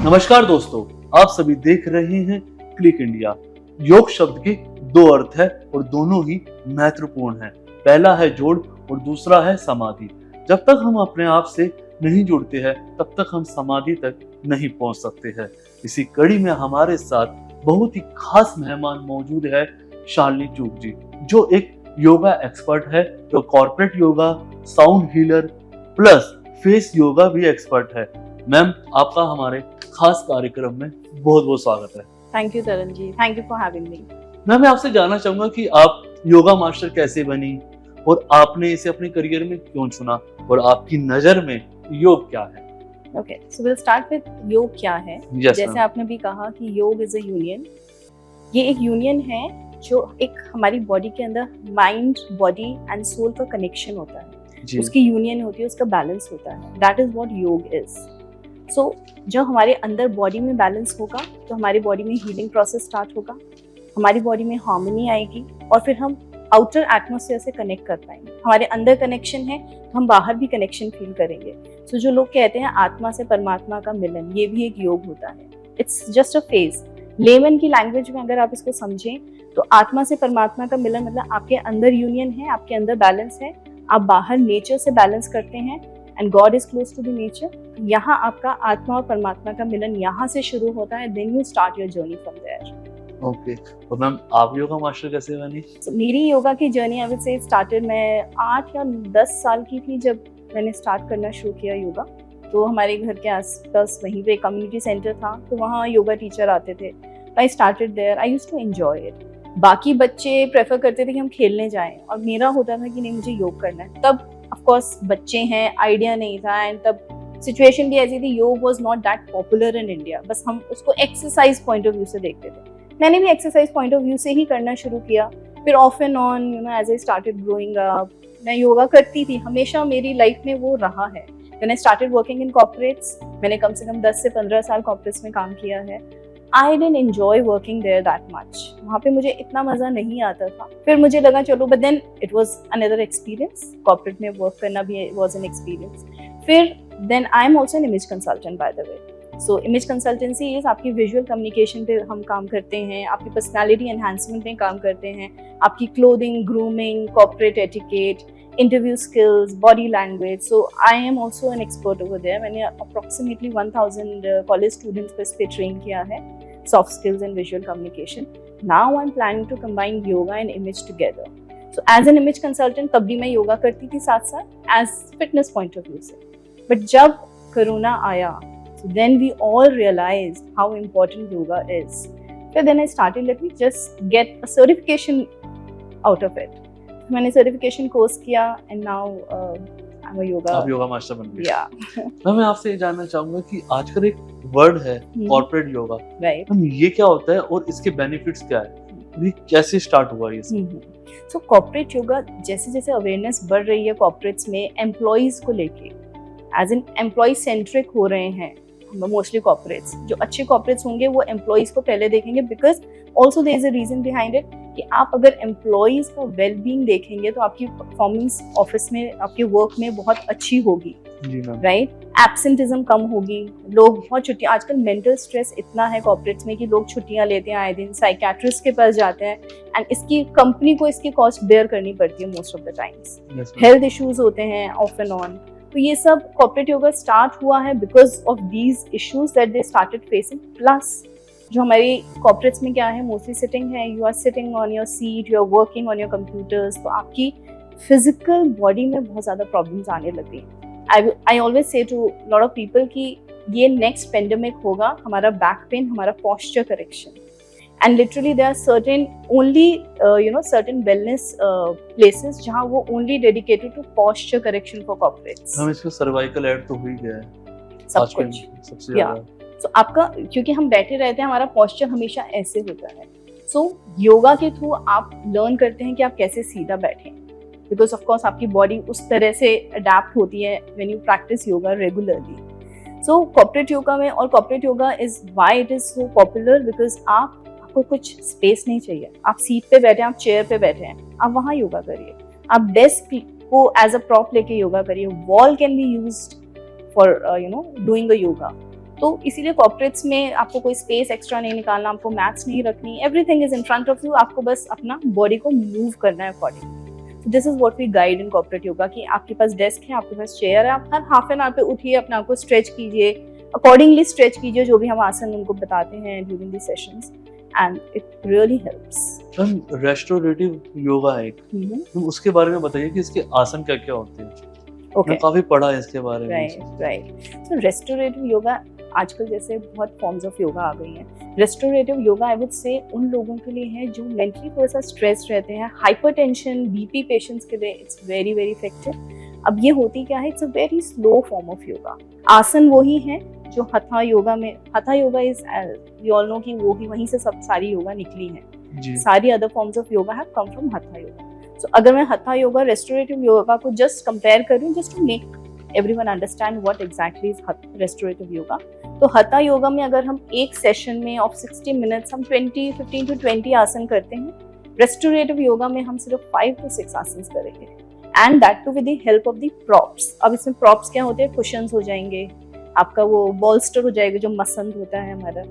नमस्कार दोस्तों, आप सभी देख रहे हैं क्लिक इंडिया। योग शब्द के दो अर्थ है और दोनों ही महत्वपूर्ण हैं। पहला है जोड़ और दूसरा है समाधि। जब तक हम अपने आप से नहीं जुड़ते हैं तब तक हम समाधि तक नहीं पहुंच सकते हैं। इसी कड़ी में हमारे साथ बहुत ही खास मेहमान मौजूद है, शालिनी चूक जी, जो एक योगा एक्सपर्ट है, जो corporate yoga, sound healer plus face yoga भी एक्सपर्ट है। मैम, आपका हमारे खास कार्यक्रम में बहुत बहुत स्वागत है। Thank you Taran ji, thank you for having me. मैं आपसे जानना चाहूंगा कि आप योगा मास्टर कैसे बनी और आपने इसे अपने करियर में क्यों चुना और आपकी नजर में योग क्या है? Okay, so will start with योग क्या है। जैसे आपने भी कहा कि योग इज अ यूनियन। ये एक यूनियन है जो एक हमारी बॉडी के अंदर माइंड, बॉडी एंड सोल का कनेक्शन होता है, उसकी यूनियन होती है, उसका बैलेंस होता है। दैट इज व्हाट योग इज। सो जब हमारे अंदर बॉडी में बैलेंस होगा तो हमारी बॉडी में हीलिंग प्रोसेस स्टार्ट होगा, हमारी बॉडी में हार्मनी आएगी और फिर हम आउटर एटमॉस्फेयर से कनेक्ट कर पाएंगे। हमारे अंदर कनेक्शन है तो हम बाहर भी कनेक्शन फील करेंगे। सो जो लोग कहते हैं आत्मा से परमात्मा का मिलन, ये भी एक योग होता है। It's just a phase. Lemon की लैंग्वेज में अगर आप इसको समझें तो आत्मा से परमात्मा का मिलन मतलब आपके अंदर यूनियन है, आपके अंदर बैलेंस है, आप बाहर नेचर से बैलेंस करते हैं and God is close to the nature. यहाँ आपका आत्मा और परमात्मा का मिलन यहाँ से शुरू होता है, then you start your journey from there. Okay, और मैम आप योगा मास्टर कैसे बनी? मेरी योगा की journey I would say started, मैं 8 या 10 साल की थी जब मैंने स्टार्ट करना शुरू किया योगा। तो हमारे घर के आसपास वहीं पे कम्युनिटी सेंटर था, तो वहाँ योगा टीचर आते थे। I started there, I used to enjoy it. बाकी बच्चे प्रेफर करते थे कि हम खेलने जाएं और मेरा होता था कि नहीं, मुझे योग करना है। तब ऑफ कोर्स बच्चे हैं, आइडिया नहीं था एंड तब सिचुएशन भी ऐसी थी, योग was not that popular in India. बस हम उसको एक्सरसाइज पॉइंट ऑफ व्यू से देखते थे। मैंने भी एक्सरसाइज पॉइंट ऑफ व्यू से ही करना शुरू किया। फिर off and on as I started growing up, मैं योगा करती थी, हमेशा मेरी लाइफ में वो रहा है। When I started working in corporates, मैंने कम से कम 10 से 15 साल कॉर्पोरेट्स में काम किया है। I didn't enjoy working there that much. वहाँ पे मुझे इतना मजा नहीं आता था। फिर मुझे लगा चलो, but then it was another experience. Corporate में वर्क करना भी वाज एन एक्सपीरियंस। फिर then I am also an image consultant by the way. So image consultancy is आपकी विजुअल कम्युनिकेशन पे हम काम करते हैं, आपकी पर्सनैलिटी एनहांसमेंट में काम करते हैं, आपकी clothing, grooming, corporate etiquette, interview skills, body language. So I am also an expert over there. मैंने अप्रोक्सीमेटली 1000 कॉलेज स्टूडेंट्स पे इस पे ट्रेन किया है, soft skills and visual communication. Now I'm planning to combine yoga and image together. So as an image consultant तब भी मैं yoga करती थी साथ साथ as fitness point of view से। But जब कोरोना आया, so then we all realized how important yoga is. So then I started, let me just get a certification out of it. मैंने certification course किया and now I'm a yoga. आप yoga master बन गए। Yeah. मैं आपसे ये जानना चाहूंगा कि आजकल एक वर्ड है कॉर्पोरेट योगा, राइट? ये क्या होता है और इसके बेनिफिट्स क्या है? ये कैसे स्टार्ट हुआ ये? सो कॉर्पोरेट योगा, जैसे जैसे अवेयरनेस बढ़ रही है कॉर्पोरेट्स में एम्प्लॉइज को लेके, एज एन एम्प्लॉय सेंट्रिक हो रहे हैं मोस्टली कॉर्पोरेट्स। जो अच्छे कॉर्पोरेट्स होंगे वो एम्प्लॉइज को पहले देखेंगे, because also there is a reason behind it कि आप अगर एम्प्लॉइज का वेल बीइंग देखेंगे तो आपकी परफॉर्मेंस ऑफिस में, आपके वर्क में बहुत अच्छी होगी, राइट? एब्सेंटिज्म कम होगी, लोग बहुत छुट्टियां, आजकल मेंटल स्ट्रेस इतना है कॉर्पोरेट्स में कि लोग छुट्टियां लेते हैं आए दिन, साइकियाट्रिस्ट के पास जाते हैं एंड इसकी कंपनी को इसकी कॉस्ट बेयर करनी पड़ती है most of the times. Health issues होते हैं ऑफ एंड ऑन। तो ये सब कॉर्पोरेट योगा स्टार्ट हुआ है because of these issues that they started facing. Plus जो हमारी कॉर्पोरेट्स में क्या है, मोस्टली सिटिंग है, you are sitting on your seat, you are working on your computers, तो आपकी फिजिकल बॉडी में बहुत ज़्यादा प्रॉब्लम्स आने लगी हैं। I always say to a lot of people कि ये next pandemic होगा हमारा back pain, हमारा posture correction, and literally there are certain only certain wellness places जहाँ वो only dedicated to posture correction for corporates. हम इसमें सर्वाइकल ऐड तो हो ही गया है सब कुछ सबसे ज़्यादा। So आपका, क्योंकि हम बैठे रहते हैं, हमारा posture हमेशा ऐसे होता है। So योगा के थ्रू आप learn करते हैं कि आप कैसे सीधा बैठें, बिकॉज ऑफ कोर्स आपकी बॉडी उस तरह से अडेप्ट होती है when you practice yoga regularly. So corporate yoga में, और corporate yoga is why it is so popular, because आपको कुछ स्पेस नहीं चाहिए। आप सीट पे बैठे हैं, आप चेयर पे बैठे हैं, आप वहाँ योगा करिए। आप डेस्क को एज अ प्रॉप लेके योगा करिए। Wall can be used for doing a yoga. तो इसीलिए कॉर्पोरेट्स में आपको कोई स्पेस एक्स्ट्रा नहीं निकालना, आपको मैथ्स नहीं रखनी, everything is in front of you, आपको बस अपना बॉडी को मूव करना है accordingly. This is what we guide in corporate yoga कि आपके पास डेस्क है, आपके पास चेयर है, आप हर हाफ एन आवर पे उठिए, अपने आप को स्ट्रेच कीजिए, अकॉर्डिंगली स्ट्रेच कीजिए, जो भी हम आसन उनको बताते हैं during the sessions, and it really helps. Ma'am restorative yoga है एक, तो उसके बारे में बताइए कि इसके आसन क्या क्या होते हैं। ओके, मैं काफी पढ़ा है इसके बारे में। राइट। सो रेस्टोरेटिव योगा, आजकल जैसे बहुत फॉर्म्स ऑफ योगा आ गई हैं। रेस्टोरेटिव योगा आई वुड से उन लोगों के लिए है जो मेंटली थोड़ा सा स्ट्रेस रहते हैं, हाइपरटेंशन, बीपी पेशेंट्स के लिए इट्स वेरी वेरी इफेक्टिव। अब ये होती क्या है, it's a very slow form of yoga. आसन वही है जो हथा योगा में, hatha yoga is we all know कि वो ही वहीं से सब सारी योगा निकली है जी। सारी other forms of yoga have come from हथा योगा। सो अगर मैं हथा योगा रेस्टोरेटिव योगा को जस्ट कंपेयर करूं, just to make everyone understand what exactly is restorative yoga, तो हथा योगा में अगर हम एक सेशन में ऑफ 60 मिनट्स हम 15 to 20 आसन करते हैं, रेस्टोरेटिव योगा में हम सिर्फ 5 to 6 आसन करेंगे, and that too with the help of the props. अब इसमें प्रॉप्स क्या होते हैं, कुशन्स हो जाएंगे, आपका वो बॉल्स्टर हो जाएगा जो मसंद होता है हमारा,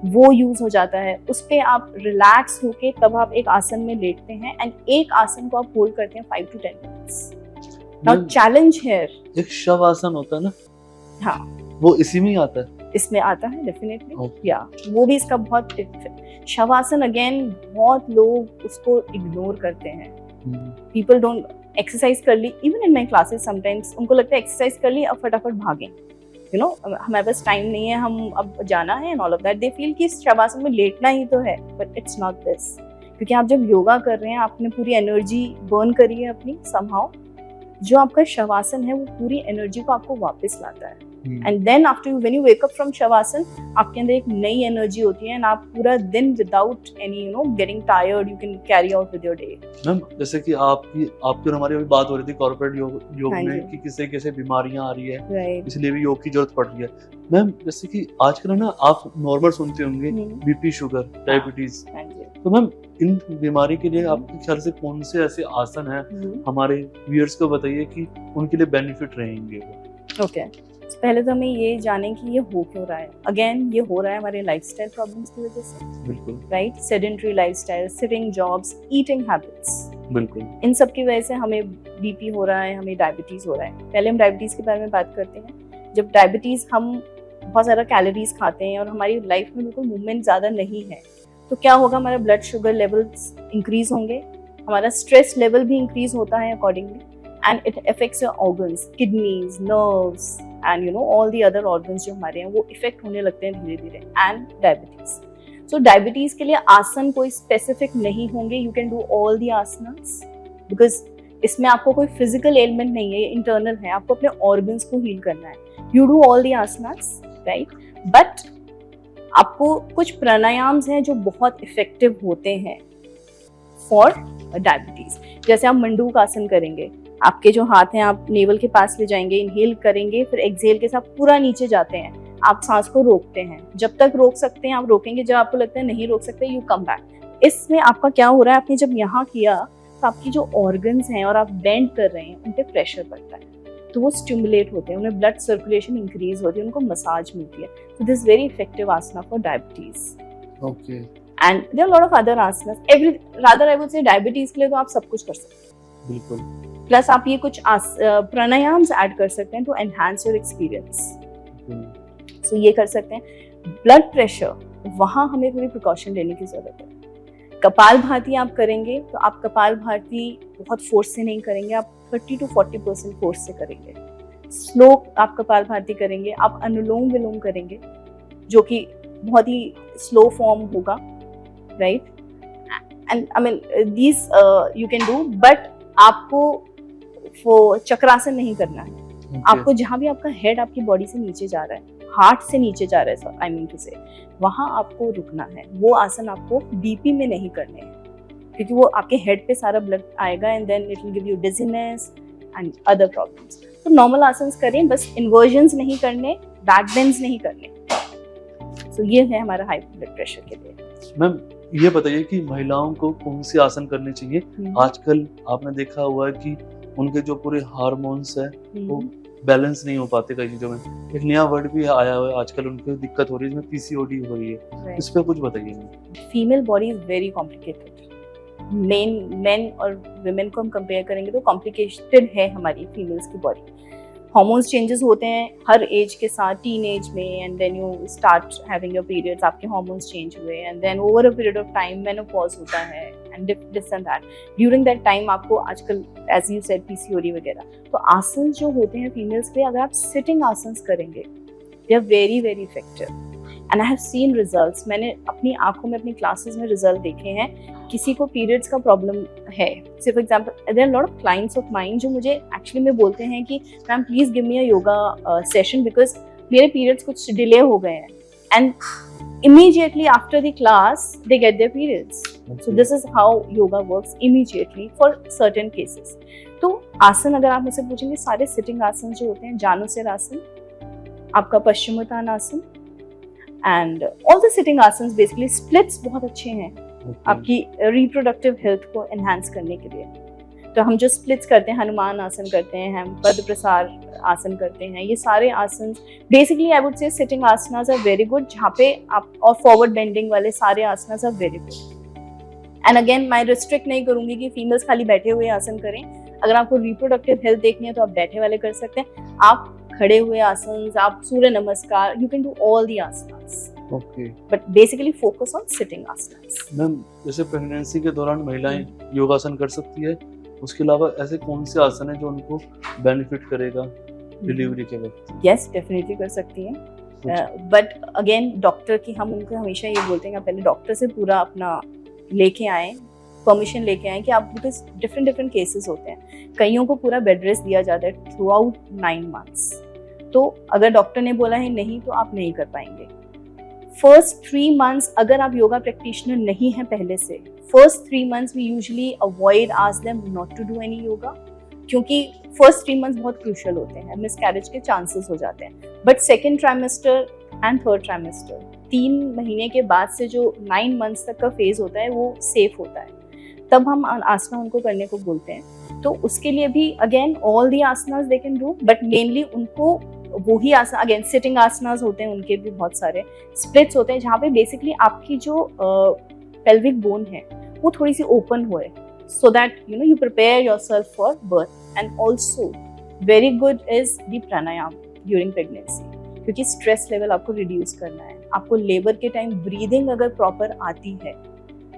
वो यूज हो जाता है, उस पे आप रिलैक्स होके तब आप एक आसन में लेटते हैं, एंड एक आसन को आप होल्ड करते हैं 5 to 10 minutes. Now challenge here, एक शवासन होता है ना, हाँ वो इसी में ही आता है। इसमें आता है डेफिनेटली, Okay. या वो भी इसका बहुत शवासन अगेन बहुत लोग उसको इग्नोर करते हैं। पीपल डोंट एक्सरसाइज कर ली, even in my classes sometimes उनको लगता है एक्सरसाइज कर ली अब फटाफट भागें, यू नो हमारे पास टाइम नहीं है, हम अब जाना है and all of that. They feel कि शवासन में लेटना ही तो है, बट इट्स नॉट दिस। क्योंकि आप जब योगा कर रहे हैं, आपने पूरी एनर्जी बर्न करी है अपनी समहाउ, जो आपका शवासन है वो पूरी एनर्जी को आपको वापस लाता है, and then after when you wake up from shavasana, आपके अंदर एक नई एनर्जी होती है, एंड आप पूरा दिन without any you know getting tired you can carry out with your day. Ma'am जैसे कि आपकी और हमारी अभी बात हो रही थी कॉर्पोरेट योग हाँ में जी। कि किसे कैसे बीमारियां आ रही है, राइट। इसलिए भी योग की जरूरत पड़ रही है। मैम जैसे कि आजकल ना आप नॉर्मल सुनते होंगे बीपी, शुगर, डायबिटीज, हाँ जी। तो मैम इन बीमारी के लिए आपके ख्याल से कौन से ऐसे आसन हैं, हमारे व्यूअर्स को बताइए कि उनके लिए बेनिफिट रहेंगे वो। ओके, पहले तो हमें ये जाने कि ये हो क्यों रहा है। अगेन ये हो रहा है हमारे लाइफस्टाइल प्रॉब्लम्स की वजह से, बिल्कुल right. Sedentary lifestyle, sitting jobs, eating habits, बिल्कुल इन सब की वजह से हमें बीपी हो रहा है, हमें डायबिटीज हो रहा है। पहले हम डायबिटीज के बारे में बात करते हैं। जब डायबिटीज, हम बहुत सारा कैलोरीज खाते हैं और हमारी लाइफ में बिल्कुल मूवमेंट ज़्यादा नहीं है, तो क्या होगा, हमारा ब्लड शुगर लेवल्स इंक्रीज होंगे, हमारा स्ट्रेस लेवल भी इंक्रीज होता है accordingly, and it affects your organs, kidneys, nerves and you know all the other organs जो हमारे हैं वो इफेक्ट होने लगते हैं धीरे धीरे, एंड डायबिटीज। सो डायबिटीज के लिए आसन कोई स्पेसिफिक नहीं होंगे, you can do all the asanas, because इसमें आपको कोई फिजिकल एलिमेंट नहीं है, ये इंटरनल है, आपको अपने ऑर्गन्स को हील करना है। You do all the asanas, right, but आपको कुछ प्राणायाम्स हैं जो बहुत इफेक्टिव होते हैं फॉर डायबिटीज। जैसे आप मंडूक आसन करेंगे, आपके जो हाथ हैं आप नेवल के पास ले जाएंगे, इनहेल करेंगे, फिर एक्सहेल के साथ पूरा नीचे जाते हैं, आप सांस को रोकते हैं, जब तक रोक सकते हैं आप रोकेंगे, जब आपको लगता है नहीं रोक सकते यू कम बैक। इसमें आपका क्या हो रहा है, आपने जब यहाँ किया तो आपकी जो ऑर्गन्स हैं और आप बेंड कर रहे हैं उन पे प्रेशर पड़ता है, तो वो स्टिमुलेट होते हैं, उन्हें ब्लड सर्कुलेशन इंक्रीज होती है, उनको मसाज मिलती है। So this is very effective asana for diabetes. Okay And there are a lot of other asanas. Rather I would say diabetes के लिए तो आप सब कुछ कर सकते हैं। बिल्कुल। प्लस आप ये कुछ प्राणायाम्स ऐड कर सकते हैं टू एनहांस योर एक्सपीरियंस। सो ये कर सकते हैं। ब्लड प्रेशर, वहाँ हमें थोड़ी प्रिकॉशन लेने की जरूरत है। कपाल भाती आप करेंगे तो आप कपाल भाती बहुत फोर्स से नहीं करेंगे, आप 30 to 40% फोर्स से करेंगे। स्लो आप कपाल भाती करेंगे, आप अनुलोम विलोम करेंगे जो कि बहुत ही स्लो फॉर्म होगा, right, and I mean this you can do, but आपको वो चक्रासन नहीं करना है। आपको जहाँ भी आपका हेड आपकी बॉडी से नीचे जा रहा है, हार्ट से नीचे जा रहा है, आई मीन टू से, वहाँ आपको रुकना है। वो आसन आपको बीपी में नहीं करने हैं, क्योंकि वो आपके हेड पे सारा ब्लड आएगा and then it will give you dizziness and other problems. तो नॉर्मल आसन्स करें, बस इन्वर्जन्स नहीं करने, बैक बेंड्स नहीं करने। तो ये है हमारा हाई ब्लड प्रेशर के लिए। मैम ये बताइए कि महिलाओं को कौन से आसन करने चाहिए? आजकल आपने देखा हुआ है कि उनके जो पूरे हार्मोन्स है वो बैलेंस नहीं हो पाते कई चीजों में। एक नया वर्ड भी आया हुआ है आजकल, उनको दिक्कत हो रही है जिसमें पीसीओडी हो रही है, इस पे कुछ बताइए। Female body is very complicated. Main और विमेन को हम कंपेयर करेंगे तो कॉम्प्लिकेटेड है हमारी फीमेल्स की बॉडी। हॉर्मोन्स चेंजेस होते हैं हर एज के साथ, टीन एज में, and then you start having your periods, आपके हॉर्मोन्स चेंज हुए, and then over a period of time menopause होता है, and this and that. During that time आपको आजकल एज यू सेड पीसीओडी वगैरह। तो आसन जो होते हैं फीमेल्स पे, अगर आप सिटिंग आसन करेंगे, they are very very effective and I have seen results. मैंने अपनी आंखों में अपनी क्लासेस में रिजल्ट देखे हैं। किसी को पीरियड्स का प्रॉब्लम है, say for example there are lot of clients of mine जो मुझे एक्चुअली में बोलते हैं कि ma'am please give me a yoga session because मेरे पीरियड्स कुछ डिले हो गए हैं, and immediately after the class they get their periods. So this is how yoga works immediately for certain cases. तो आसन अगर आप मुझसे पूछेंगे, सारे सिटिंग आसन जो होते हैं, जानुसिर आसन, आपका Paschimottanasana and all the sitting आसन, बेसिकली स्प्लिट्स बहुत अच्छे हैं आपकी रिप्रोडक्टिव हेल्थ को एनहांस करने के लिए। तो हम जो स्प्लिट्स करते हैं, हनुमान आसन करते हैं, हम पद्म प्रसार आसन करते हैं, ये सारे आसन basically I would say sitting asanas are very good, जहाँ पे आप, और फॉरवर्ड बेंडिंग वाले सारे asanas are very good. And again मैं रिस्ट्रिक्ट नहीं करूंगी कि फीमेल्स खाली बैठे हुए आसन करें। अगर आपको रिप्रोडक्टिव हेल्थ देखनी है तो आप बैठे वाले कर सकते हैं, आप खड़े हुए आसन, आप सूर्य नमस्कार, you can do all the asanas, okay, but basically focus on sitting asanas. Ma'am जैसे प्रेगनेंसी के दौरान महिलाएं योगासन कर सकती है, उसके अलावा ऐसे कौन से आसन है जो उनको बेनिफिट करेगा डिलीवरी के वक्त? यस, डेफिनेटली कर सकती हैं, बट अगेन डॉक्टर की, हम उनको हमेशा ये बोलते हैं कि पहले डॉक्टर से पूरा अपना लेके आए, परमिशन लेके आए कि आप, बिकॉज डिफरेंट केसेस होते हैं, कईयों को पूरा बेड रेस्ट दिया जाता है थ्रू आउट 9 months। तो अगर डॉक्टर ने बोला है नहीं तो आप नहीं कर पाएंगे। फर्स्ट 3 months अगर आप योगा प्रैक्टिशनर नहीं है पहले से, first 3 months we usually avoid ask them not to do any yoga, क्योंकि फर्स्ट 3 months बहुत क्रूशियल होते हैं, मिसकैरेज के चांसेस हो जाते हैं। But second trimester and third trimester, 3 महीने के बाद से जो 9 months तक का फेज होता है वो सेफ होता है, तब हम आसना उनको करने को बोलते हैं। तो उसके लिए भी again all the asanas they can do, but mainly उनको वही आसन, अगेन सिटिंग आसनास होते हैं, उनके भी बहुत सारे स्प्लिट्स होते हैं जहाँ पे बेसिकली आपकी जो पेल्विक बोन है वो थोड़ी सी ओपन होए, so that you know you prepare yourself for birth. And also very good is the pranayama during pregnancy, क्योंकि स्ट्रेस लेवल आपको रिड्यूस करना है। आपको लेबर के टाइम ब्रीदिंग अगर प्रॉपर आती है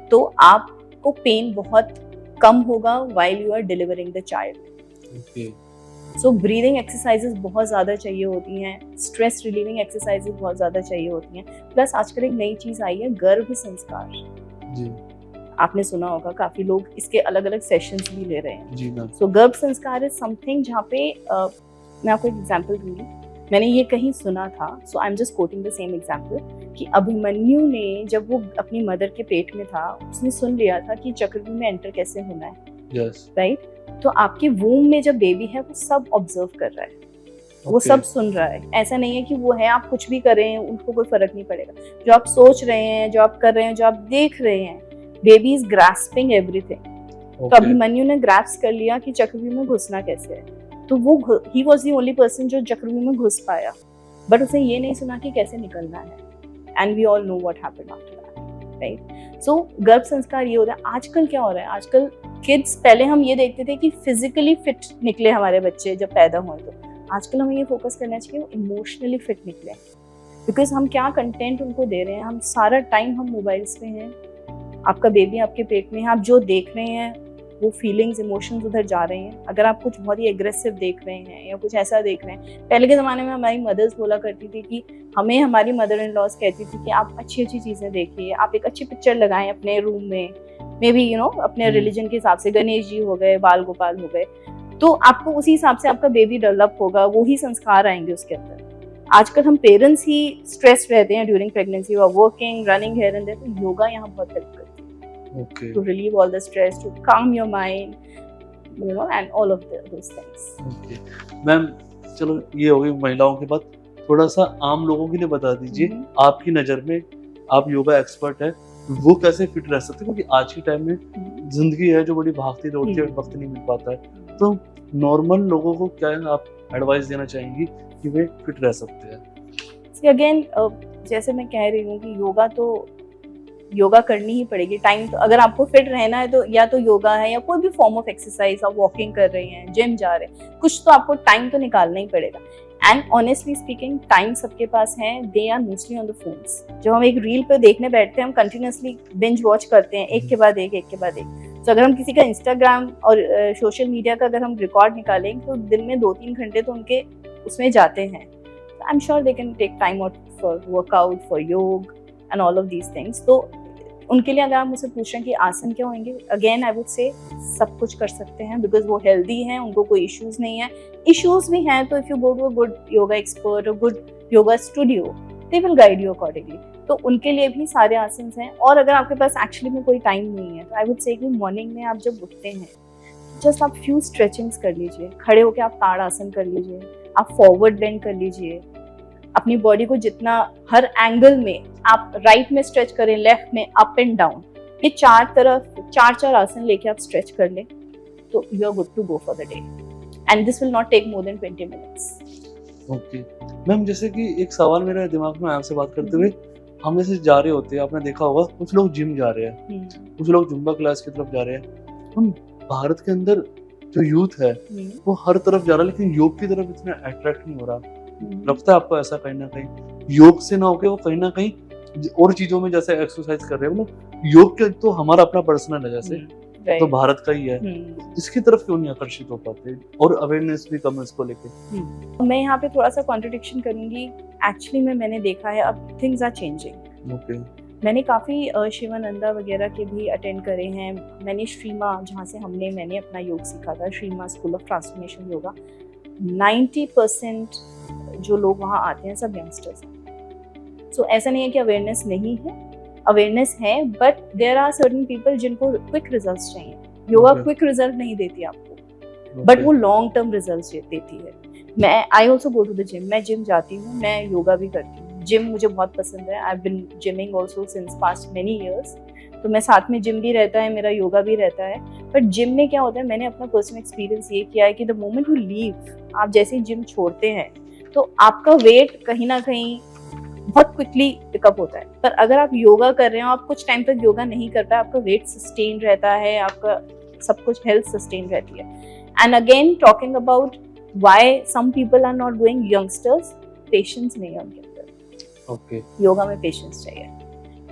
तो आपको पेन बहुत कम होगा while you are delivering the child. So breathing exercises बहुत ज़्यादा चाहिए होती हैं, स्ट्रेस रिलीविंग एक्सरसाइजेस बहुत ज़्यादा चाहिए होती हैं। प्लस आजकल एक नई चीज़ आई है, गर्भ संस्कार जी, आपने सुना होगा, काफ़ी लोग इसके अलग अलग सेशंस भी ले रहे हैं जी। सो गर्भ संस्कार इज समथिंग जहाँ पे मैं आपको एक एग्जाम्पल दूंगी, मैंने ये कहीं सुना था, so I am just quoting the same example, कि अभिमन्यु ने जब वो अपनी मदर के पेट में था, उसने सुन लिया था कि चक्रव्यूह में एंटर कैसे होना है, राइट? तो आपके वूम में जब बेबी है वो सब ऑब्जर्व कर रहा है, वो सब सुन रहा है। ऐसा नहीं है कि वो है, आप कुछ भी कर रहे हैं उनको कोई फर्क नहीं पड़ेगा। जो आप सोच रहे हैं, जो आप कर रहे हैं, जो आप देख रहे हैं, बेबी इज ग्रास्पिंग एवरीथिंग। तो अभिमन्यु ने ग्रास्प कर लिया कि चक्रव्यूह में घुसना कैसे है, तो वो he was the only person जो चक्रव्यूह में घुस पाया, बट उसे ये नहीं सुना कि कैसे निकलना है। And we all know what happened after that, right? So गर्भ संस्कार ये होता है। आजकल क्या हो रहा है, आजकल किड्स, पहले हम ये देखते थे कि फिजिकली फिट निकले हमारे बच्चे जब पैदा हुए, तो आजकल हमें ये फोकस करना चाहिए वो इमोशनली फिट निकले, बिकॉज हम क्या कंटेंट उनको दे रहे हैं, हम सारा टाइम हम मोबाइल्स पे हैं, आपका बेबी आपके पेट में है, आप जो देख रहे हैं वो फीलिंग्स, इमोशंस उधर जा रहे हैं। अगर आप कुछ बहुत ही एग्रेसिव देख रहे हैं या कुछ ऐसा देख रहे हैं, पहले के ज़माने में हमारी मदर्स बोला करती थी कि हमें, हमारी मदर इन लॉज कहती थी कि आप अच्छी अच्छी चीज़ें देखिए, आप एक अच्छी पिक्चर लगाएं अपने रूम में, मे बी यू नो अपने रिलीजन के हिसाब से गणेश जी हो गए, बाल गोपाल हो गए, तो आपको उसी हिसाब से आपका बेबी डेवलप होगा, वही संस्कार आएंगे उसके अंदर। आजकल हम पेरेंट्स ही स्ट्रेस रहते हैं ड्यूरिंग प्रेगनेंसी, और working, running here and there, तो योगा यहाँ बहुत हेल्प करती है to relieve all the stress, to calm your mind, you know, and all of those things. Okay. Ma'am चलो ये हो गई महिलाओं की बात, थोड़ा सा आम लोगों के लिए बता दीजिए, आपकी नज़र में, आप योगा एक्सपर्ट है, वो कैसे फिट रह सकते हैं? क्योंकि आज के टाइम में जिंदगी है जो बड़ी भागती दौड़ती है, वक्त नहीं मिल पाता है, तो नॉर्मल लोगों को क्या है, आप एडवाइस देना चाहेंगी कि वे फिट रह सकते हैं? अगेन जैसे मैं कह रही हूँ कि योगा करनी ही पड़ेगी। टाइम तो अगर आपको फिट रहना है तो या तो योगा है या कोई भी फॉर्म ऑफ एक्सरसाइज, आप वॉकिंग कर रहे हैं, जिम जा रहे हैं, कुछ तो आपको टाइम तो निकालना ही पड़ेगा। एंड ऑनेस्टली स्पीकिंग टाइम सबके पास है, they are mostly on the phones. जब हम एक रील पे देखने बैठते हैं हम कंटिन्यूसली बिंज वॉच करते हैं, एक के बाद एक। तो अगर हम किसी का इंस्टाग्राम और सोशल मीडिया का अगर हम रिकॉर्ड निकालें तो दिन में 2-3 घंटे तो उनके उसमें जाते हैं। I am sure they can take time out for workout, for yoga and all of these things. तो उनके लिए अगर आप मुझसे पूछ रहे हैं कि आसन क्या होंगे, अगेन आई वुड से सब कुछ कर सकते हैं, बिकॉज वो हेल्दी हैं, उनको कोई इश्यूज नहीं है। इश्यूज भी हैं तो if you go to a good yoga expert और good yoga studio, they will guide you accordingly. तो उनके लिए भी सारे आसन हैं। और अगर आपके पास एक्चुअली में कोई टाइम नहीं है तो आई वुड से कि मॉर्निंग में आप जब उठते हैं जस्ट आप फ्यू स्ट्रेचिंग्स कर लीजिए, खड़े होकर आप ताड़ आसन कर लीजिए, आप फॉरवर्ड बेंड कर लीजिए, अपनी बॉडी को जितना हर एंगल में आप राइट में स्ट्रेच करें, लेफ्ट में, अप एंड डाउन, ये चार आसन लेके आप स्ट्रेच कर लें तो you are good to go for the day and this will not take more than 20 minutes. Okay ma'am, जैसे कि एक सवाल मेरे दिमाग में आपसे बात करते हुए, हम जैसे जा रहे होते हैं, आपने देखा होगा कुछ लोग जिम जा रहे हैं, कुछ लोग जुम्बा क्लास की तरफ जा रहे हैं। हम भारत के अंदर जो यूथ है वो हर तरफ जा रहा है, लेकिन योग की तरफ इतना अट्रैक्ट नहीं हो रहा। लगता है आपको ऐसा कहीं ना कहीं योग से ना होके वो कहीं ना कहीं और चीजों में जैसे एक्सरसाइज कर रहे हैं, मतलब योग के तो हमारा अपना पर्सनल है जैसे तो भारत का ही है, इसकी तरफ क्यों नहीं आकर्षित हो पाते और अवेयरनेस भी कम है इसको लेके? मैं यहाँ पे थोड़ा सा कॉन्ट्रडिक्शन करूंगी। एक्चुअली मैंने देखा है अब थिंग्स आर चेंजिंग। ओके, मैंने काफ़ी शिवानंदा वगैरह के भी अटेंड करे हैं। मैंने श्रीमा, जहाँ से मैंने अपना योग सीखा था, श्रीमा स्कूल ऑफ ट्रांसफॉर्मेशन योगा, 90% जो लोग वहाँ आते हैं सब यंगस्टर्स हैं। सो ऐसा नहीं है कि अवेयरनेस नहीं है, अवेयरनेस है, but there are certain people जिनको क्विक रिजल्ट्स चाहिए। योगा क्विक रिजल्ट नहीं देती आपको, बट वो लॉन्ग टर्म रिजल्ट्स देती है। I also go to the gym, मैं जिम जाती हूँ, मैं योगा भी करती हूँ। जिम मुझे बहुत पसंद है, I have been gymming also since past many years. तो मैं साथ में जिम भी रहता है, मेरा योगा भी रहता है। बट जिम में क्या होता है, मैंने अपना पर्सनल एक्सपीरियंस ये किया है कि द मोमेंट यू लीव, आप जैसे ही जिम छोड़ते हैं तो आपका वेट कहीं ना कहीं बहुत क्विकली पिकअप होता है। पर अगर आप योगा कर रहे हो, आप कुछ टाइम तक योगा नहीं कर पाए, आपका वेट सस्टेन रहता है, आपका सब कुछ हेल्थ सस्टेन रहती है। And again talking about why some people are not going, youngsters, patience नहीं है उनके अंदर। ओके, योगा में पेशेंस चाहिए।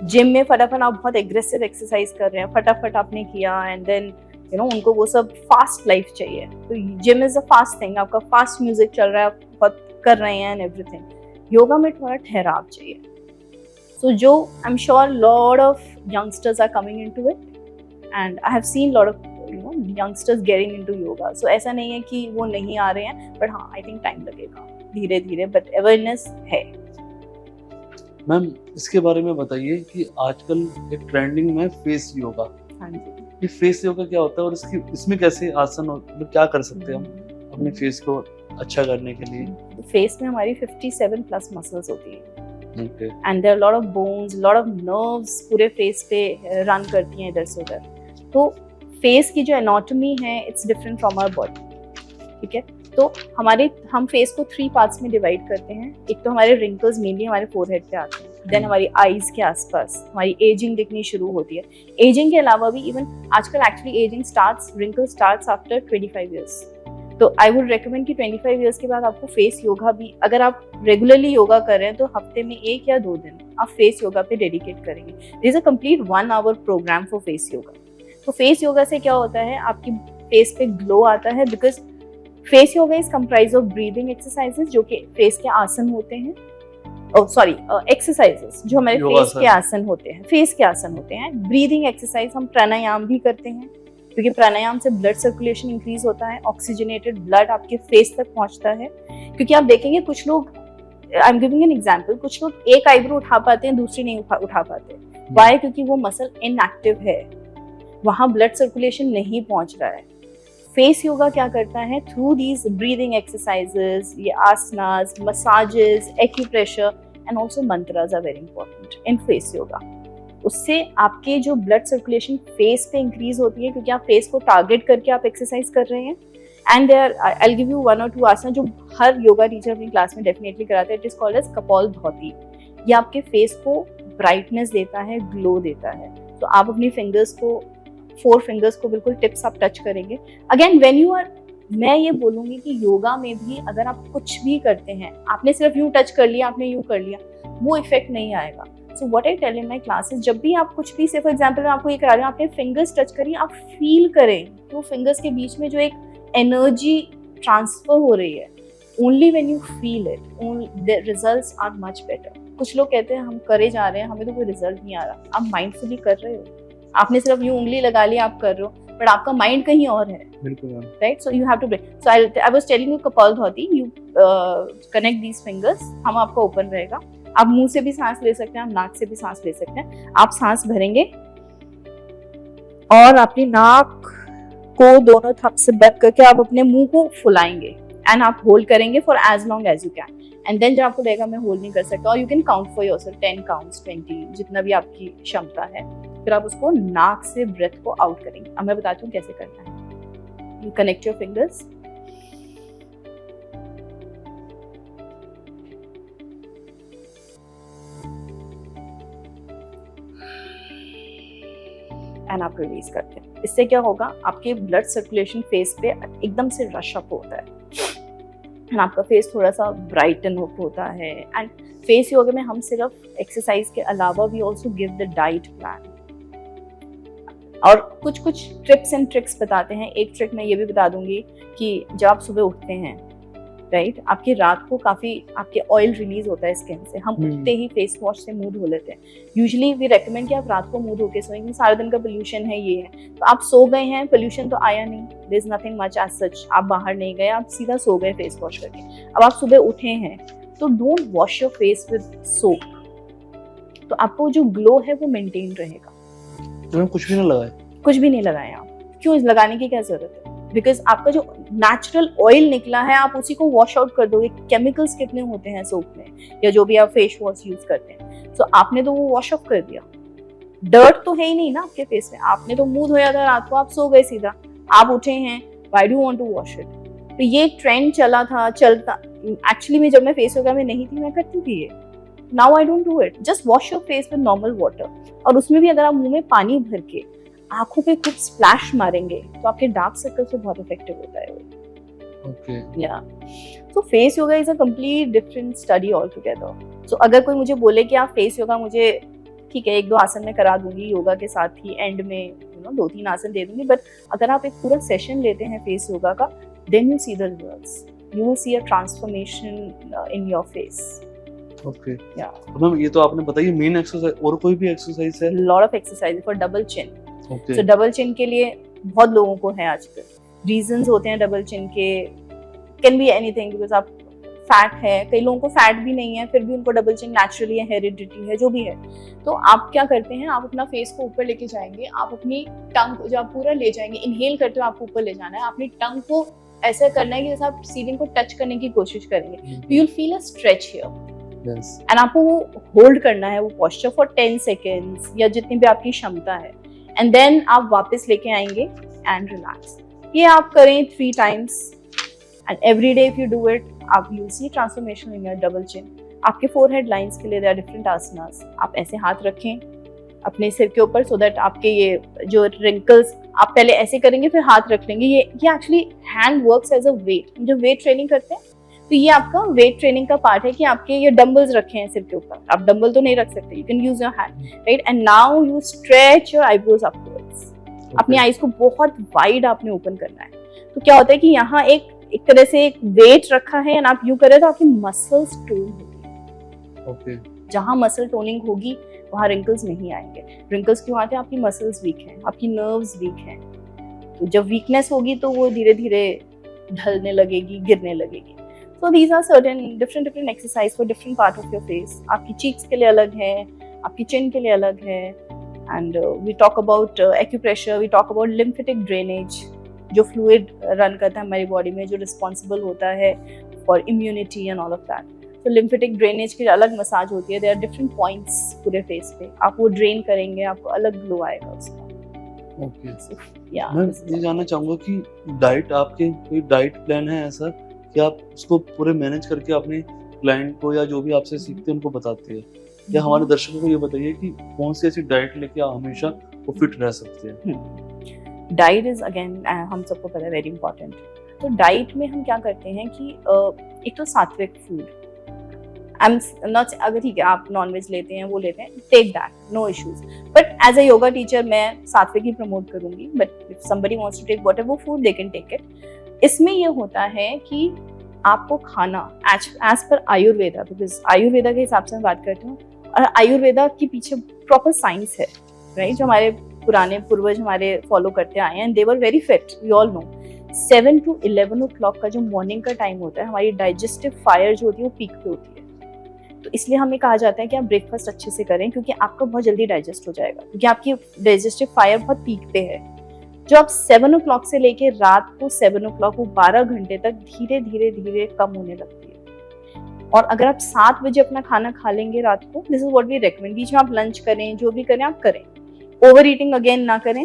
जिम में फटाफट आप बहुत एग्रेसिव एक्सरसाइज कर रहे हैं, फटाफट आपने किया एंड देन उनको वो सब फास्ट लाइफ चाहिए। तो gym is a fast thing, आपका फास्ट म्यूजिक चल रहा है, आप बहुत कर रहे हैं एंड एवरीथिंग। योगा में थोड़ा ठहराव चाहिए। सो जो I am sure lot of youngsters are coming into it and I have seen lot of youngsters getting into yoga. So ऐसा नहीं है कि वो नहीं आ रहे हैं, बट हाँ, आई थिंक टाइम लगेगा धीरे धीरे, बट अवेयरनेस है। मैम इसके बारे में बताइए कि आजकल एक ट्रेंडिंग में फेस योगा। हाँ जी, ये फेस योगा क्या होता है और इसमें कैसे आसन मतलब क्या कर सकते हैं हम अपने फेस को अच्छा करने के लिए? फेस में हमारी 57 प्लस मसल्स होती है Okay. And there are lot of bones, lot of nerves पूरे फेस पे रन करती हैं इधर से उधर। तो फेस की जो एनाटॉमी है it's different from our body, ठीक है। तो हम फेस को 3 पार्ट्स में डिवाइड करते हैं। एक तो हमारे रिंकल्स मेनली हमारे फोरहेड पे आते हैं, देन हमारी आईज के आसपास हमारी एजिंग दिखनी शुरू होती है। एजिंग के अलावा भी इवन आजकल actually ageing wrinkle starts after 25 years. तो आई वुड रिकमेंड कि 25 ईयर्स के बाद आपको फेस योगा भी, अगर आप रेगुलरली योगा कर रहे हैं तो हफ्ते में 1 या 2 दिन आप फेस योगा पे डेडिकेट करेंगे। This is a complete 1 hour program for face yoga. तो फेस योगा से क्या होता है, आपकी फेस पे ग्लो आता है, because face yoga is comprise of breathing exercises जो कि फेस के आसन होते हैं, एक्सरसाइजेस जो हमारे फेस के आसन होते हैं। ब्रीदिंग एक्सरसाइज, हम प्राणायाम भी करते हैं क्योंकि प्राणायाम से ब्लड सर्कुलेशन इंक्रीज होता है, ऑक्सीजनेटेड ब्लड आपके फेस तक पहुंचता है। क्योंकि आप देखेंगे कुछ लोग, I am giving an example, कुछ लोग एक आईब्रो उठा पाते हैं, दूसरी नहीं उठा पाते। व्हाई? क्योंकि वो मसल इनएक्टिव है, वहां ब्लड सर्कुलेशन नहीं पहुंच रहा है। फेस योगा क्या करता है, थ्रू दीज ब्रीदिंग एक्सरसाइजेस, ये asanas, massages, acupressure and also mantras are very important in face yoga. उससे आपके जो ब्लड सर्कुलेशन फेस पे इंक्रीज होती है, क्योंकि आप फेस को टारगेट करके आप एक्सरसाइज कर रहे हैं and there I will give you 1 or 2 आसन जो हर योगा टीचर अपनी क्लास में डेफिनेटली कराते हैं. इट इज कॉल्ड एज कपाल धौती. ये आपके फेस को ब्राइटनेस देता है, ग्लो देता है. तो आप अपनी फिंगर्स को, 4 फिंगर्स को बिल्कुल टिप्स आप टच करेंगे. अगेन व्हेन यू आर, मैं ये बोलूंगी कि योगा में भी अगर आप कुछ भी करते हैं, आपने सिर्फ यूं टच कर लिया, आपने यूं कर लिया, वो इफेक्ट नहीं आएगा. So what I tell in my classes, जब भी आप कुछ भी, से फॉर एग्जांपल मैं आपको ये करा रही हूँ, आपने फिंगर्स टच करिए, आप फील करें तो फिंगर्स के बीच में जो एक एनर्जी ट्रांसफर हो रही है. Only when you feel it, the results are much better. कुछ लोग कहते हैं हम करे जा रहे हैं, हमें तो कोई रिजल्ट नहीं आ रहा. आप माइंडफुली कर रहे हो, आपने सिर्फ यूं उंगली लगा ली, आप कर रहे हो, बट आपका माइंड कहीं और है. बिल्कुल. Right. So you have to break. So I was telling you kapal dhauti, you connect these fingers. हम आपका ओपन रहेगा. आप मुंह से भी सांस ले सकते हैं, आप नाक से भी सांस ले सकते हैं. आप सांस भरेंगे और अपनी नाक को दोनों थप से बंद करके आप अपने मुंह को फुलाएंगे एंड आप होल्ड करेंगे for as long as you can. And then जब आपको लगेगा मैं होल्ड नहीं कर सकता, और you can count for yourself 10 counts, 20, जितना भी आपकी क्षमता है. फिर आप उसको नाक से ब्रेथ को आउट करेंगे. अब मैं बताती हूँ कैसे करना है. You connect your fingers, and आप रिलीज करते हैं. इससे क्या होगा, आपके ब्लड सर्कुलेशन फेस पे एकदम से रश अप होता है एंड आपका फेस थोड़ा सा ब्राइटन अप होता है. एंड फेस योगा में हम सिर्फ एक्सरसाइज के अलावा we also give the diet plan और कुछ कुछ टिप्स एंड ट्रिक्स बताते हैं. एक ट्रिक मैं ये भी बता दूंगी कि जब आप सुबह उठते हैं, राइट, आपकी रात को काफी आपके ऑयल रिलीज होता है स्किन से. हम उठते ही फेस वॉश से मुंह धो लेते हैं. यूजुअली वी रेकमेंड कि आप रात को मुंह धो के सोएं. सारा दिन का पोल्यूशन है, ये है, तो आप सो गए हैं, पोल्यूशन तो आया नहीं, there is nothing much as such. आप बाहर नहीं गए, आप सीधा सो गए फेस वॉश करके. अब आप सुबह उठे हैं तो don't wash your face with soap. तो आपको जो ग्लो है वो मेंटेन रहेगा. तो कुछ भी नहीं लगाए, कुछ भी नहीं लगाए आप. क्यों लगाने की क्या जरूरत है? बिकॉज आपका जो नेचुरल ऑयल निकला है आप उसी को वॉश आउट कर दोगे. केमिकल्स कितने होते हैं सोप में या जो भी आप फेस वॉश यूज करते हैं. सो आपने तो वो वॉश ऑफ कर दिया. डर्ट तो है ही नहीं ना आपके फेस में. आपने तो मुंह धोया था रात को, आप सो गए सीधा, आप उठे हैं, why do want to wash it? तो ये ट्रेंड चला था, चलता. एक्चुअली में जब मैं फेस योगा में नहीं थी, मैं करती थी ये. Now I don't do it. Just wash your face with normal water. और उसमें भी अगर आप मुंह में पानी भर के आंखों पे कुछ स्प्लैश मारेंगे तो आपके डार्क सर्कल से बहुत इफेक्टिव होता है. ओके. या so face yoga is a complete different study all together. So अगर कोई मुझे बोले कि आप फेस योगा मुझे, ठीक है, 1-2 आसन में करा दूंगी योगा के साथ ही, एंड में 2-3 आसन दे दूंगी, बट अगर आप एक पूरा सेशन लेते हैं फेस योगा का, then you see the results. You will see a transformation in your face. Okay. या मैम ये तो आपने बताई मेन एक्सरसाइज, और कोई भी एक्सरसाइज है? Lot of exercise for double chin. Okay. So double chin के लिए बहुत लोगों को है आजकल. रीजंस होते हैं डबल चिन के, कैन बी एनीथिंग. बिकॉज आप फैट है, कई लोगों को फैट भी नहीं है फिर भी उनको डबल चिन नेचुरली है, हेरिडिटी है, जो भी है. तो आप क्या करते हैं, आप अपना फेस को ऊपर लेके जाएंगे. आप अपनी टंग जो आप पूरा ले जाएंगे, इनहेल करते हुए आपको ऊपर ले जाना है. अपनी टंग को ऐसा करना है कि जैसे आप सीलिंग को टच करने की कोशिश करेंगे. तो you will feel a stretch here. And आपको वो होल्ड करना है, वो पोस्चर फॉर 10 सेकेंड्स या जितनी भी आपकी क्षमता है. एंड देन आप वापस लेके आएंगे एंड रिलैक्स. ये आप करें 3 times and every day if you do it, आप you see transformation in your double chin. आपके फोरहेड लाइंस के लिए देयर आर डिफरेंट आसनास. आप ऐसे हाथ रखें अपने सिर के ऊपर, सो दैट आपके ये जो रिंकल्स, आप पहले ऐसे करेंगे फिर हाथ रख लेंगे. ये actually hand works as a weight. जो वेट ट्रेनिंग करते हैं तो ये आपका वेट ट्रेनिंग का पार्ट है कि आपके ये डंबल्स रखे हैं सिर के ऊपर. आप डंबल तो नहीं रख सकते, you can use your hand, right. And now you stretch your eyebrows upwards. अपनी आईज को बहुत वाइड आपने ओपन करना है. तो क्या होता है कि यहाँ एक तरह से एक वेट रखा है एंड आप यूं करें तो आपकी मसल्स टोन होगी. ओके. जहां मसल टोनिंग होगी वहां रिंकल्स नहीं आएंगे. रिंकल्स क्यों आते हैं? आपकी मसल्स वीक हैं, आपकी नर्व्स वीक हैं. तो जब वीकनेस होगी तो वो धीरे धीरे ढलने लगेगी, गिरने लगेगी. So these are certain different exercise for different part of your face. आपकी cheeks के लिए अलग है, आपकी chin के लिए अलग है. And we talk about acupressure, we talk about lymphatic drainage, जो fluid run करता है हमारी body में, जो responsible होता है for immunity and all of that. So lymphatic drainage की अलग मसाज होती है. There are different points पूरे face पे. आप वो drain करेंगे, आपको अलग glow आएगा उसका. ओके। या मैं ये जानना चाहूँगा कि डाइट आपके कोई डाइट प्लान है ऐसा कि आप उसको पूरे मैनेज करके अपने क्लाइंट को या जो भी आपसे सीखते हैं उनको बताते हैं? या हमारे दर्शकों को ये बताइए कि कौन सी ऐसी डाइट लेके आप हमेशा वो फिट रह सकते हैं? डाइट इज अगेन हम सबको पता है वेरी इंपॉर्टेंट। तो डाइट में हम क्या करते हैं कि एक तो सात्विक फूड, आई एम नॉट, अगर ठीक है आप नॉनवेज लेते हैं वो लेते हैं, take that, no issues, but as a yoga teacher मैं सात्विक ही प्रमोट करूंगी, but if somebody wants to take whatever food they can take it. इसमें ये होता है कि आपको खाना as per Ayurveda, because Ayurveda के हिसाब से मैं बात करती हूँ, और आयुर्वेदा के पीछे प्रॉपर साइंस है, राइट, जो हमारे पुराने पूर्वज हमारे फॉलो करते आए हैं, they were very fit, we all know. 7 to 11 o'clock का जो मॉर्निंग का टाइम होता है, हमारी डाइजेस्टिव फायर जो होती है वो पीक पे होती है। तो इसलिए हमें कहा जाता है कि आप ब्रेकफास्ट अच्छे से करें, क्योंकि आपका बहुत जल्दी डाइजेस्ट हो जाएगा, क्योंकि आपकी डाइजेस्टिव फायर बहुत पीक पे है। जो आप 7 o'clock से लेके रात को 7 o'clock, वो 12 घंटे तक धीरे धीरे धीरे कम होने लगती है। और अगर आप 7 बजे अपना खाना खा लेंगे रात को, this is what we recommend, बीच में आप लंच करें, जो भी करें आप करें, ओवर ईटिंग अगेन ना करें,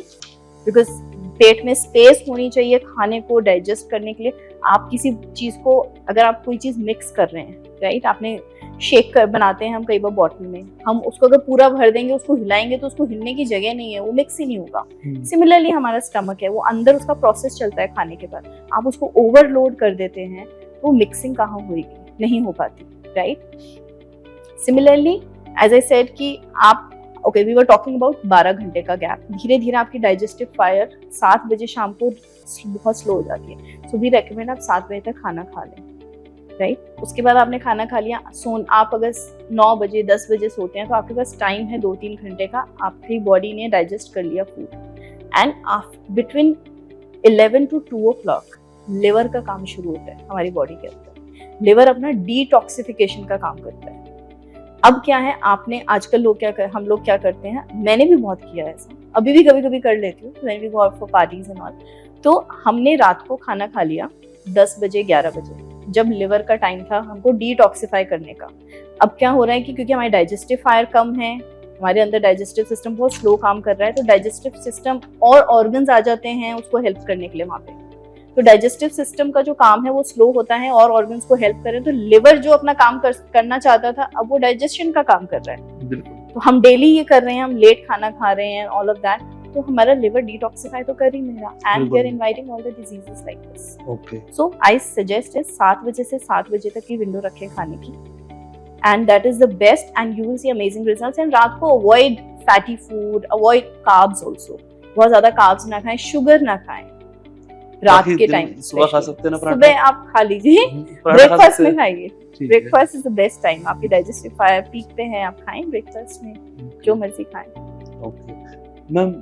बिकॉज पेट में स्पेस होनी चाहिए खाने को डाइजेस्ट करने के लिए। आप किसी चीज को, अगर आप कोई चीज मिक्स कर रहे हैं, राइट, आपने शेक कर बनाते हैं हम कई बार बॉटल में, हम उसको अगर पूरा भर देंगे, उसको हिलाएंगे तो उसको हिलने की जगह नहीं है, वो मिक्स ही नहीं होगा। सिमिलरली हमारा स्टमक है, वो अंदर उसका प्रोसेस चलता है खाने के बाद, आप उसको ओवरलोड कर देते हैं तो मिक्सिंग कहाँ होगी, नहीं हो पाती, right. Similarly as I said कि आप okay, we were talking about 12 घंटे का गैप, धीरे धीरे आपकी डाइजेस्टिव फायर 7 बजे शाम को बहुत स्लो हो जाती है। सो वी रेकमेंड आप 7 बजे तक खाना खा लें, राइट। उसके बाद आपने खाना खा लिया, आप अगर 9 बजे 10 बजे सोते हैं तो आपके पास टाइम है 2-3 घंटे का, आपकी बॉडी ने डाइजेस्ट कर लिया food. And between 11 to 2 o'clock liver का काम शुरू होता है हमारी बॉडी के अंदर। लिवर अपना डिटॉक्सिफिकेशन का काम करता है। अब क्या है, आपने आजकल हम लोग क्या करते हैं, मैंने भी बहुत किया है ऐसा, अभी भी कभी कभी कर लेती हूँ, when we go out for parties and all. तो हमने रात को खाना खा लिया 10 बजे 11 बजे, जब लिवर का टाइम था हमको डिटॉक्सिफाई करने का। अब क्या हो रहा है कि क्योंकि हमारी डाइजेस्टिव फायर कम है, हमारे अंदर डाइजेस्टिव सिस्टम बहुत स्लो काम कर रहा है, तो डाइजेस्टिव सिस्टम और ऑर्गन्स आ जाते हैं उसको हेल्प करने के लिए वहाँ पे। तो डाइजेस्टिव सिस्टम का जो काम है वो स्लो होता है और ऑर्गन्स को हेल्प करें, तो लिवर जो अपना काम करना चाहता था, अब वो डाइजेशन का काम कर रहा है। तो हम डेली ये कर रहे हैं, हम लेट खाना खा रहे हैं, ऑल ऑफ दैट, तो हमारा लिवर डिटॉक्सिफाई तो कर ही नहीं रहा, and we are inviting all the diseases like this. Okay, so I suggest is 7 बजे से 7 बजे तक की विंडो रखें खाने की, and that is the best, and you will C amazing results. And रात को avoid fatty food, avoid carbs also, बहुत ज्यादा कार्ब्स ना खाएं, शुगर ना खाएं रात के टाइम। सुबह खा सकते हैं ना पराठा? सुबह आप खा लीजिए, ब्रेकफास्ट में खाइए, breakfast is the best time, आपकी डाइजेस्टिव फायर पीक पे है, आप खाएं ब्रेकफास्ट में, जो मर्जी खाएं। ओके मैम,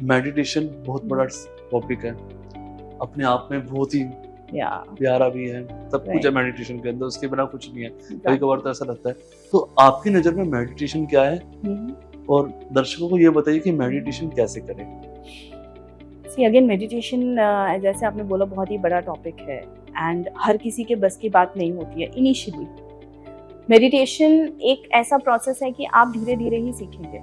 मेडिटेशन बहुत बड़ा टॉपिक है, अपने आप में बहुत ही प्यारा भी है, सब कुछ है मेडिटेशन के अंदर, उसके बिना कुछ नहीं है, कभी कभार तो ऐसा लगता है। तो आपकी नजर में मेडिटेशन क्या है, और दर्शकों को ये बताइए कि मेडिटेशन कैसे करें? सी अगेन, मेडिटेशन जैसे आपने बोला बहुत ही बड़ा टॉपिक है, एंड हर किसी के बस की बात नहीं होती है इनिशियली। मेडिटेशन एक ऐसा प्रोसेस है कि आप धीरे धीरे ही सीखेंगे।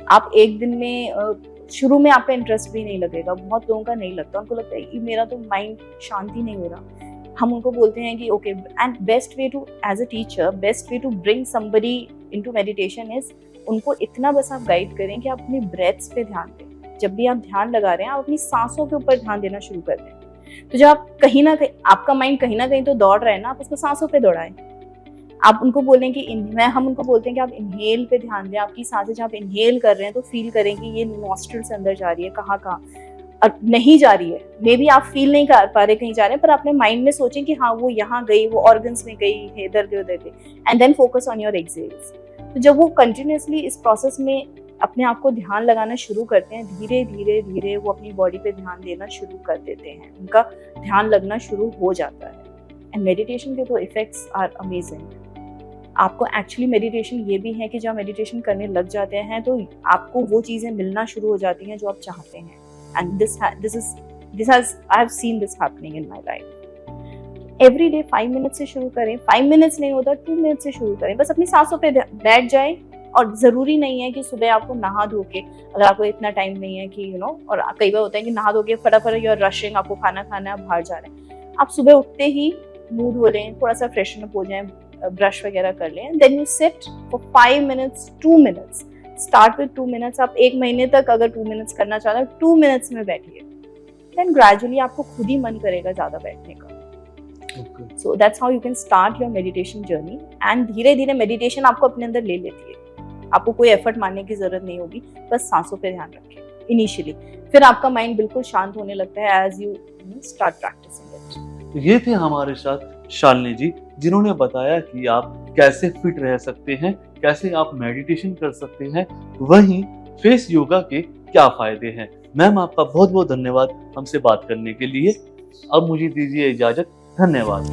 आप एक दिन में शुरू में आपका इंटरेस्ट भी नहीं लगेगा, बहुत लोगों का नहीं लगता, उनको लगता है कि मेरा तो माइंड शांति नहीं हो रहा। हम उनको बोलते हैं कि okay, and best way to, as a teacher, best way to bring somebody into meditation is, उनको इतना बस आप गाइड करें कि आप अपनी ब्रेथ्स पे ध्यान दें। जब भी आप ध्यान लगा रहे हैं, आप अपनी सांसों के ऊपर ध्यान देना शुरू कर दें। तो जब आप कहीं ना कहीं, आपका माइंड कहीं ना कहीं तो दौड़ रहा है ना, आप उसको सांसों पे दौड़ाएं। आप उनको बोलें कि हम उनको बोलते हैं कि आप इनहेल पे ध्यान दें, आपकी सांसें जब आप इनहेल कर रहे हैं तो फील करें कि ये नॉस्ट्रल से अंदर जा रही है, कहाँ और नहीं जा रही है, मे बी आप फील नहीं कर पा रहे कहीं जा रहे हैं, पर अपने माइंड में सोचें कि हाँ वो यहाँ गई, वो ऑर्गन्स में गई है, इधर गई उधर गई, and then focus on your axles. तो जब वो कंटिन्यूसली इस प्रोसेस में अपने आप को ध्यान लगाना शुरू करते हैं, धीरे धीरे धीरे वो अपनी बॉडी पे ध्यान देना शुरू कर देते हैं, उनका ध्यान लगना शुरू हो जाता है। एंड मेडिटेशन के तो इफेक्ट्स आर अमेजिंग। आपको एक्चुअली मेडिटेशन ये भी है कि जब मेडिटेशन करने लग जाते हैं तो आपको वो चीज़ें मिलना शुरू हो जाती हैं जो आप चाहते हैं, and this has I have seen this happening in my life. Every day 5 minute से शुरू करें, 5 मिनट्स नहीं होता 2 मिनट से शुरू करें, बस अपनी सांसों पे बैठ जाए और ज़रूरी नहीं है कि सुबह आपको नहा धो के, अगर आपको इतना टाइम नहीं है कि और कई बार होता है कि नहा धो के फटाफट यू आर रशिंग, आपको खाना खाना है, आप बाहर जा रहे हैं, आप सुबह उठते ही मुंह धो लें, थोड़ा सा फ्रेशन अप हो जाएं, ब्रश वगैरह कर लें, then you sit for 5 minutes, 2 minutes, start with 2 minutes. आप 1 महीने तक अगर 2 मिनट्स करना चाहते हैं, 2 मिनट्स में बैठिए, देन ग्रेजुअली आपको खुद ही मन करेगा ज़्यादा बैठने का। So that's how you can start your meditation journey, and धीरे धीरे मेडिटेशन आपको अपने अंदर ले लेती है, आपको कोई एफर्ट मारने की जरूरत नहीं होगी, बस सांसों पे ध्यान रखें इनिशियली, फिर आपका माइंड बिल्कुल शांत होने लगता है as you start practising it. ये थे हमारे साथ शालिनी जी, जिन्होंने बताया कि आप कैसे फिट रह सकते हैं, कैसे आप मेडिटेशन कर सकते हैं, वहीं फेस योगा के क्या फायदे हैं। मैम, आपका बहुत बहुत धन्यवाद हमसे बात करने के लिए। अब मुझे दीजिए इजाजत, धन्यवाद।